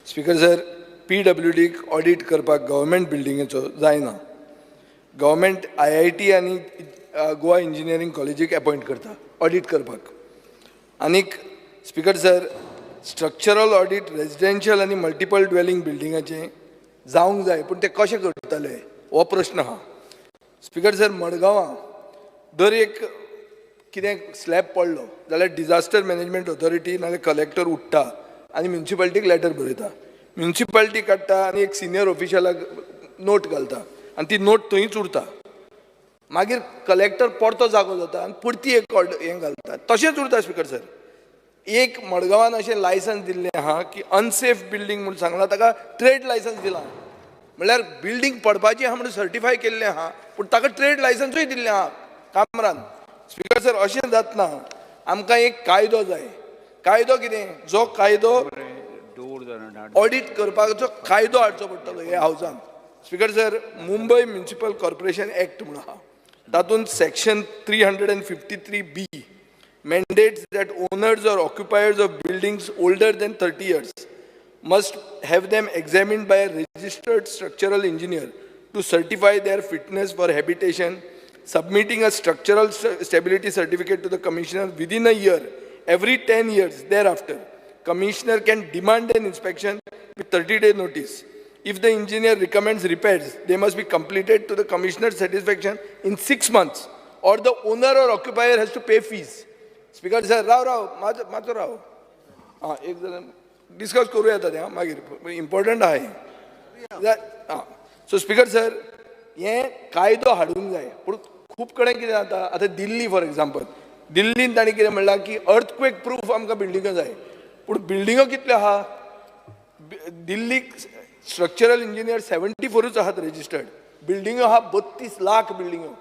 Speaker sir, PWD audit करपाक government बिल्डिंगेचो जायना. Government IIT आनी गोवा इंजिनियरिंग कॉलेजीक अपॉइंट करता ऑडिट करपाक. आनीक speaker sir, structural audit residential आनी मल्टिपल ड्वेलिंग बिल्डिंगाचें जावंक जाय, पूण ते कशें करतले हो प्रश्न आहा. स्पीकर सर, मडगांवां दर एक कितें स्लॅब पडलो जाल्यार डिजास्टर मॅनेजमेंट ऑथॉरिटी नाजाल्यार कलेक्टर उठ्ठा आनी म्युन्सिपालिटीक लेटर बरयता. म्युन्सिपालिटी काडटा आनी एक सिनियर ऑफिशलाक नोट घालता आनी ती नोट थंयच उरता. मागीर कलेक्टर परतो जागो जाता आनी परती एक हें घालता, तशेंच उरता. स्पीकर सर, एक मडगांवान अशें लायसन्स दिल्लें आहा की अनसेफ बिल्डींग म्हणून सांगलां, ताका ट्रेड लायसन्स दिलां. म्हणल्यार बिल्डींग पडपाची आहा म्हणून सर्टिफाय केल्लें आहा, पूण ताका ट्रेड लायसन्सूय दिल्लें आहा कामरान. स्पीकर सर, अशें जातना आमकां एक कायदो जाय. कायदो कितें? जो कायदो ऑडिट करपाचो कायदो हाडचो पडटलो ह्या हावसान. Speaker sir, Mumbai municipal corporation act म्हणून आहा, तातूंत section 353B mandates that owners or occupiers of buildings older than 30 years must have them examined by a registered structural engineer to certify their fitness for habitation, submitting a structural stability certificate to the commissioner within a year. Every 10 years thereafter, commissioner can demand an inspection with 30-day notice. If the engineer recommends repairs, they must be completed to the commissioner's satisfaction in 6 months, or the owner or occupier has to pay fees. Speaker sir, मातसो राव. एक जण discuss करूया येता मागीर, important आहे. So speaker sir, हें कायदो हाडूंक जाय, पूण खूब कडेन कितें जाता. आतां दिल्ली फॉर एक्झाम्पल, दिल्लीन तांणी कितें म्हणलां की अर्थक्वेक प्रूफ आमकां बिल्डिंगो जाय, पूण बिल्डिंगो कितल्यो आहा? दिल्लीक स्ट्रक्चरल इंजिनियर 74च आहात रजिस्टर्ड. बिल्डिंगो आहा 32 लाख बिल्डिंगो,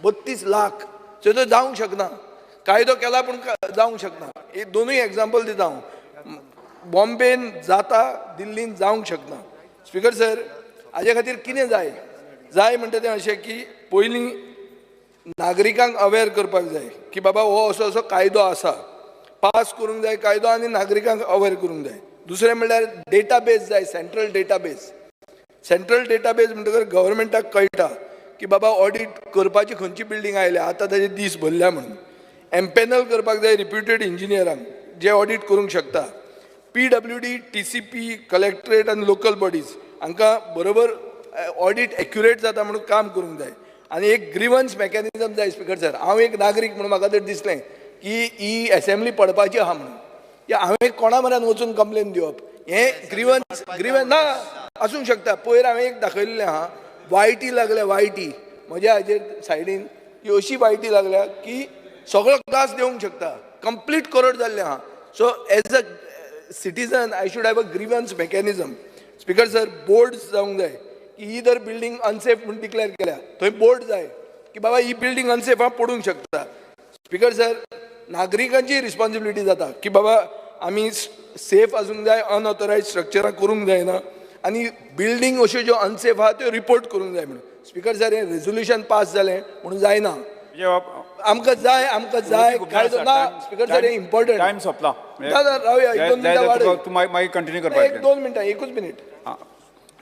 32 लाख. सो तो जावंक शकना. कायदो केला पूण जावंक शकना. हे दोनूय एग्जाम्पल दिता हांव. बॉम्बेन जाता, दिल्लीन जावंक शकना. स्पीकर सर, हाजे खातीर कितें जाय? जाय म्हणटा तें अशें की पयलीं नागरिकांक अवेअर करपाक जाय की बाबा हो असो असो कायदो आसा, पास करूंक जाय कायदो आनी नागरिकांक अवेअर करूंक जाय. दुसरें म्हणल्यार डेटाबेस जाय, सेंट्रल डेटाबेस. सेंट्रल डेटाबेस म्हणटकर गव्हर्मेंटाक कळटा की बाबा ऑडिट करपाची खंयची बिल्डींग आयल्या, आतां ताजे दीस भरल्या म्हणून. एम्पॅनल करपाक जाय रिप्युटेड इंजिनियरांक जे ऑडिट करूंक शकता. PWD, TCP, कलेक्टरेट आनी लोकल बॉडीज हांकां बरोबर ऑडिट एक्युरेट जाता म्हणून काम करूंक जाय. आनी एक ग्रिवन्स मेकॅनिझम जाय. स्पीकर सर, हांव एक नागरीक म्हणून म्हाका तर दिसलें की ही असेंब्ली पडपाची आहा म्हणून, की हांवें कोणा म्हऱ्यान वचून कंप्लेन दिवप. हें ग्रिवन्स ना आसूंक शकता. पयर हांवें एक दाखयल्लें आहा, वायटी लागल्या, वायटी म्हज्या हाजेर सायडीन ही अशी वायटी लागल्या की सगळो क्लास देवंक शकता. कंप्लीट करड जाल्लें आहा. So as a citizen I should have a grievance mechanism. Speaker sir, boards जावंक जाय की ही जर बिल्डींग अनसेफ म्हणून डिक्लेअर केल्या, थंय बोर्ड जाय की बाबा ही बिल्डींग अनसेफ हा पडूंक शकता. स्पीकर सर, नागरिकांची रिस्पॉन्सिबिलिटी जाता की बाबा आमी सेफ आसूंक जाय, अनऑथोरायज स्ट्रक्चरां करूंक जायना आनी बिल्डींग अश्यो ज्यो अनसेफ आहा त्यो रिपोर्ट करूंक जाय म्हणून. स्पीकर सर, हें रेझोल्युशन पास जालें म्हणून जायना. आमकां जाय कायदो ना. स्पीकर सर, हें इम्पॉर्टंट. टायम सोंपला. रावया, 1-2 मिनटां वाडय. तूं मागीर कंटिन्यू करपाक. 1-2 मिनटां, एकूच मिनिट.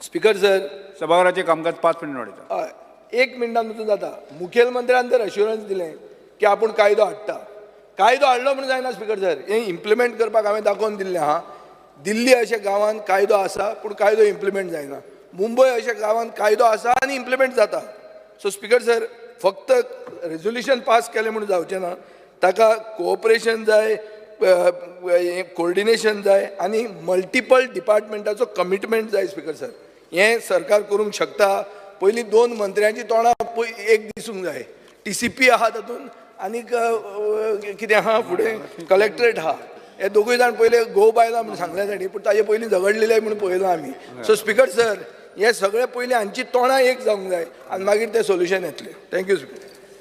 स्पीकर सर, सभागृहाचें कामकाज 5 मिनिट वाडयता. हय, 1 मिनटान वचून जाता. मुखेलमंत्र्यान जर अश्युरन्स दिलें की आपूण कायदो हाडटा, कायदो हाडलो म्हणून जायना. स्पीकर सर, हें इम्प्लिमेंट करपाक हांवें दाखोवन दिल्लें आहा. दिल्ली अशा गांवांत कायदो आसा पूण कायदो इम्प्लिमेंट जायना. मुंबय अशा गांवांत कायदो आसा आनी इम्प्लिमेंट जाता. सो स्पीकर सर, फक्त रेझोल्युशन पास केलें म्हणून जावचें ना. ताका कोऑपरेशन जाय, कोऑर्डिनेशन जाय आनी मल्टिपल डिपार्टमेंटाचो कमिटमेंट जाय. स्पीकर सर, हें सरकार करूंक शकता. पयलीं 2 मंत्र्यांची तोंडां एक दिसूंक जाय. TCP आहा तातूंत आनीक कितें आहा फुडें कलेक्टरेट आहा. हे दोगूय जाण पयले घोव बायला म्हणून सांगल्या ताणी, पूण ताजे पयलीं झगडलेले म्हणून पळयलां आमी. सो स्पीकर सर, हे सगळे पयलीं हांची तोंडां एक जावंक जाय आनी मागीर तें सोल्युशन येतलें. Thank you speaker.